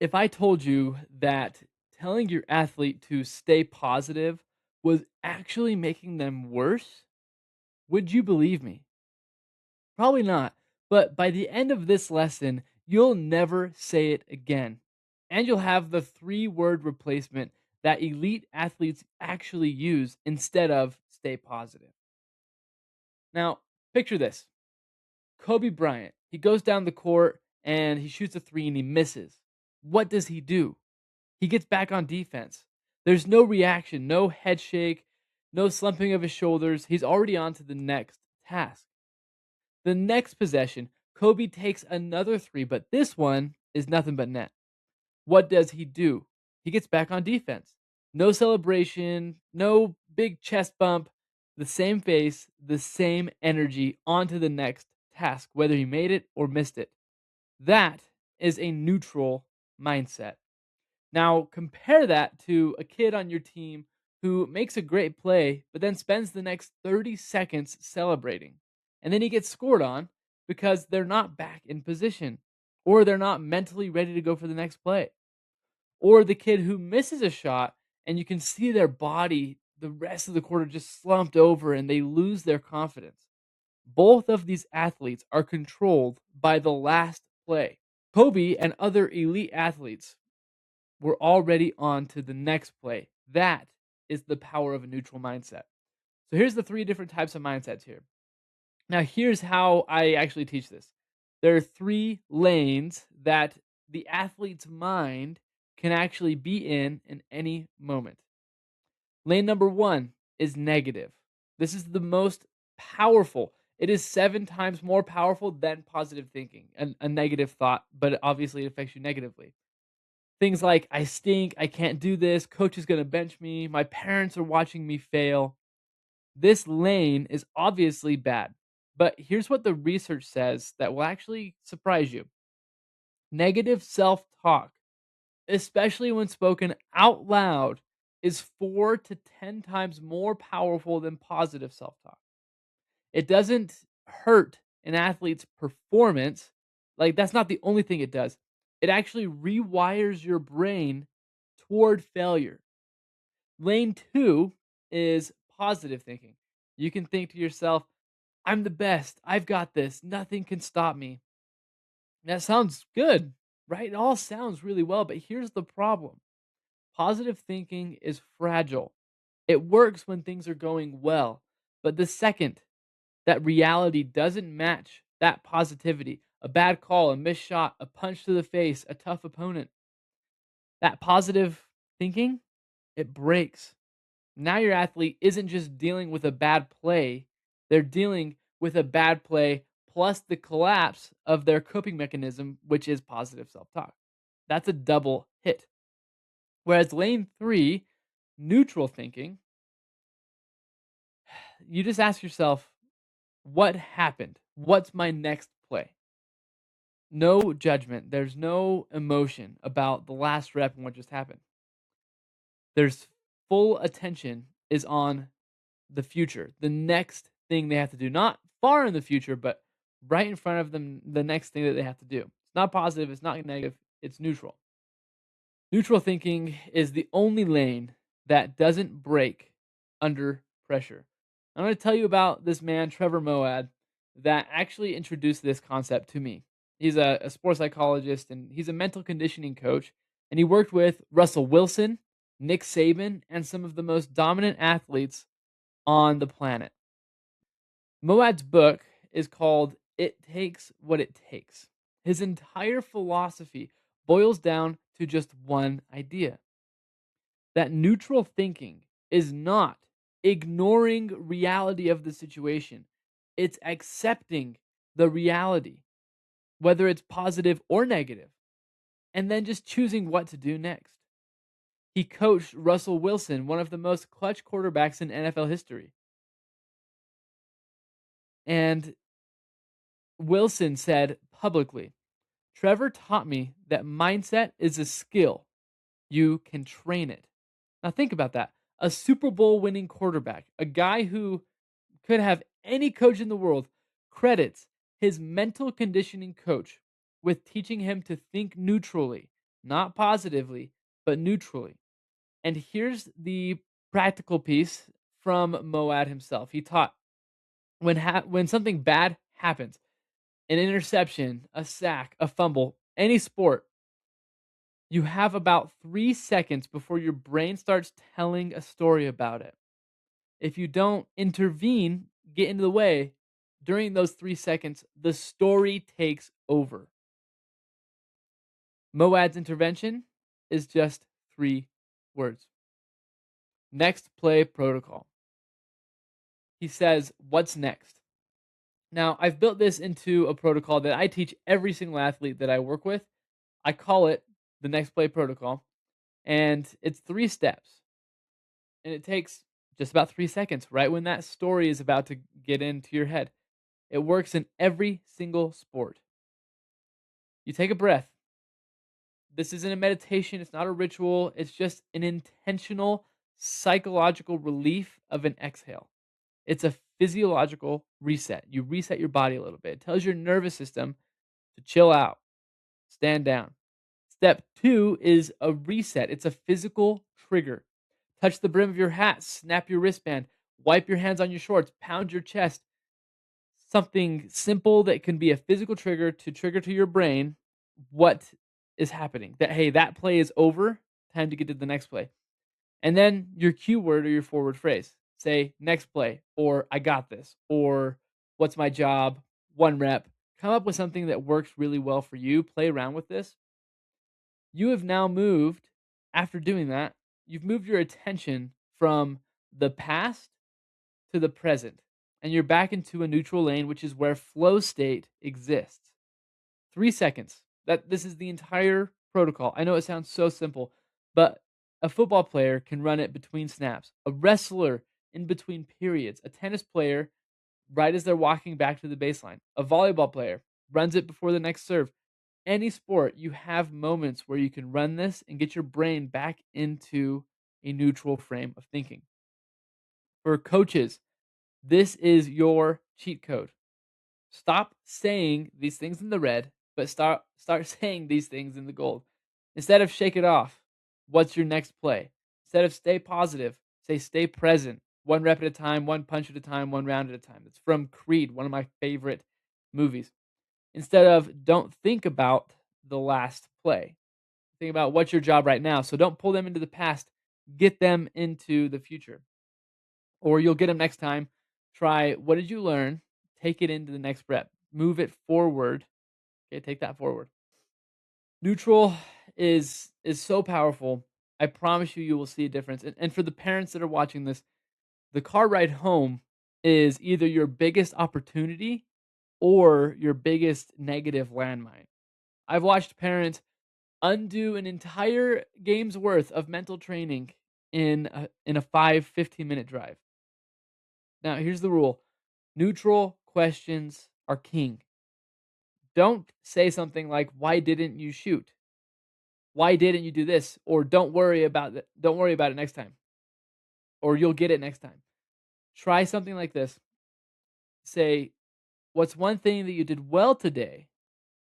If I told you that telling your athlete to stay positive was actually making them worse, would you believe me? Probably not. But by the end of this lesson, you'll never say it again. And you'll have the three-word replacement that elite athletes actually use instead of stay positive. Now, picture this. Kobe Bryant, he goes down the court and he shoots a three and he misses. What does he do? He gets back on defense. There's no reaction, no head shake, no slumping of his shoulders. He's already on to the next task. The next possession, Kobe takes another three, but this one is nothing but net. What does he do? He gets back on defense. No celebration, no big chest bump, the same face, the same energy, on to the next task, whether he made it or missed it. That is a neutral mindset. Now, compare that to a kid on your team who makes a great play, but then spends the next 30 seconds celebrating. And then he gets scored on because they're not back in position, or they're not mentally ready to go for the next play. Or the kid who misses a shot and you can see their body the rest of the quarter just slumped over and they lose their confidence. Both of these athletes are controlled by the last play. Kobe and other elite athletes we're already on to the next play. That is the power of a neutral mindset. So here's the three different types of mindsets here. Now, here's how I actually teach this. There are three lanes that the athlete's mind can actually be in any moment. Lane number one is negative. This is the most powerful. It is 7 times more powerful than positive thinking, a negative thought, but obviously it affects you negatively. Things like, I stink, I can't do this, coach is going to bench me, my parents are watching me fail. This lane is obviously bad. But here's what the research says that will actually surprise you. Negative self talk, especially when spoken out loud, is 4 to 10 times more powerful than positive self talk. It doesn't hurt an athlete's performance. Like, that's not the only thing it does. It actually rewires your brain toward failure. Lane two is positive thinking. You can think to yourself, I'm the best. I've got this. Nothing can stop me. That sounds good, right? It all sounds really well, but here's the problem. Positive thinking is fragile. It works when things are going well, but the second that reality doesn't match that positivity, a bad call, a missed shot, a punch to the face, a tough opponent, that positive thinking, it breaks. Now your athlete isn't just dealing with a bad play, they're dealing with a bad play plus the collapse of their coping mechanism, which is positive self talk. That's a double hit. Whereas lane three, neutral thinking, you just ask yourself, what happened? What's my next play? No judgment. There's no emotion about the last rep and what just happened. There's full attention is on the future, the next thing they have to do. Not far in the future, but right in front of them, the next thing that they have to do. It's not positive, it's not negative, it's neutral. Neutral thinking is the only lane that doesn't break under pressure. I'm going to tell you about this man, Trevor Moawad, that actually introduced this concept to me. He's a sports psychologist and he's a mental conditioning coach. And he worked with Russell Wilson, Nick Saban, and some of the most dominant athletes on the planet. Moad's book is called It Takes What It Takes. His entire philosophy boils down to just one idea that neutral thinking is not ignoring reality of the situation, it's accepting the reality, whether it's positive or negative, and then just choosing what to do next. He coached Russell Wilson, one of the most clutch quarterbacks in NFL history. And Wilson said publicly, Trevor taught me that mindset is a skill. You can train it. Now, think about that. A Super Bowl winning quarterback, a guy who could have any coach in the world, credits his mental conditioning coach with teaching him to think neutrally. not positively, but neutrally. And here's the practical piece from Moad himself. He taught when something bad happens, an interception, a sack, a fumble, any sport, you have about 3 seconds before your brain starts telling a story about it. If you don't intervene, get into the way, during those 3 seconds, the story takes over. Moad's intervention is just 3 words. Next play protocol. He says, "What's next?" Now, I've built this into a protocol that I teach every single athlete that I work with. I call it the next play protocol, and it's 3 steps. And it takes just about 3 seconds, right when that story is about to get into your head. It works in every single sport. You take a breath. This isn't a meditation, it's not a ritual, it's just an intentional psychological relief of an exhale. It's a physiological reset. You reset your body a little bit. It tells your nervous system to chill out, stand down. Step 2 is a reset. It's a physical trigger. Touch the brim of your hat, snap your wristband, wipe your hands on your shorts, pound your chest. Something simple that can be a physical trigger to your brain what is happening. That, hey, that play is over, time to get to the next play. And then your cue word or your forward phrase. Say next play, or I got this, or what's my job, 1 rep. Come up with something that works really well for you. Play around with this. You have now moved, after doing that, you've moved your attention from the past to the present, and you're back into a neutral lane, which is where flow state exists. 3 seconds. This is the entire protocol. I know it sounds so simple, but a football player can run it between snaps, a wrestler in between periods, a tennis player right as they're walking back to the baseline, a volleyball player runs it before the next serve. Any sport, you have moments where you can run this and get your brain back into a neutral frame of thinking. For coaches, this is your cheat code. Stop saying these things in the red, but start saying these things in the gold. Instead of shake it off, what's your next play? Instead of stay positive, say stay present. 1 rep at a time, 1 punch at a time, 1 round at a time. It's from Creed, one of my favorite movies. Instead of don't think about the last play. Think about what's your job right now. So don't pull them into the past, get them into the future. Or you'll get them next time. Try what did you learn? Take it into the next rep. Move it forward. Okay, take that forward. Neutral is so powerful. I promise you, you will see a difference. And for the parents that are watching this, the car ride home is either your biggest opportunity or your biggest negative landmine. I've watched parents undo an entire game's worth of mental training in a 15-minute drive. Now, here's the rule. Neutral questions are king. Don't say something like, "Why didn't you shoot? Why didn't you do this?" Or "Don't worry about it. Don't worry about it next time." Or "You'll get it next time." Try something like this. Say, "What's one thing that you did well today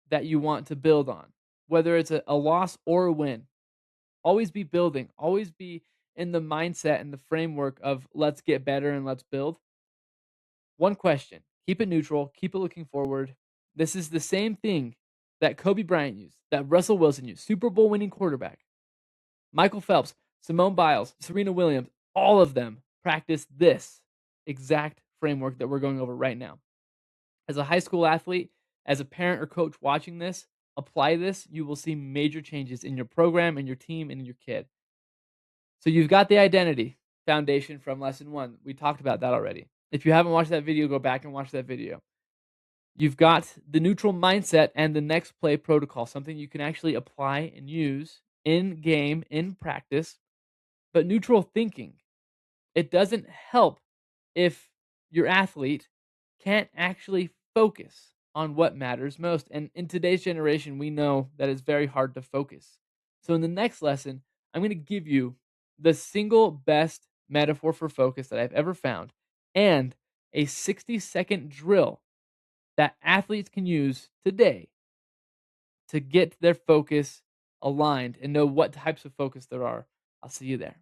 that you want to build on?" Whether it's a loss or a win. Always be building. Always be in the mindset and the framework of let's get better and let's build. One question. Keep it neutral. Keep it looking forward. This is the same thing that Kobe Bryant used, that Russell Wilson used, Super Bowl winning quarterback. Michael Phelps, Simone Biles, Serena Williams, all of them practice this exact framework that we're going over right now. As a high school athlete, as a parent or coach watching this, apply this. You will see major changes in your program, in your team, and in your kid. So you've got the identity foundation from lesson 1. We talked about that already. If you haven't watched that video, go back and watch that video. You've got the neutral mindset and the next play protocol, something you can actually apply and use in game, in practice. But neutral thinking, it doesn't help if your athlete can't actually focus on what matters most. And in today's generation, we know that it's very hard to focus. So in the next lesson, I'm going to give you the single best metaphor for focus that I've ever found and a 60-second drill that athletes can use today to get their focus aligned and know what types of focus there are. I'll see you there.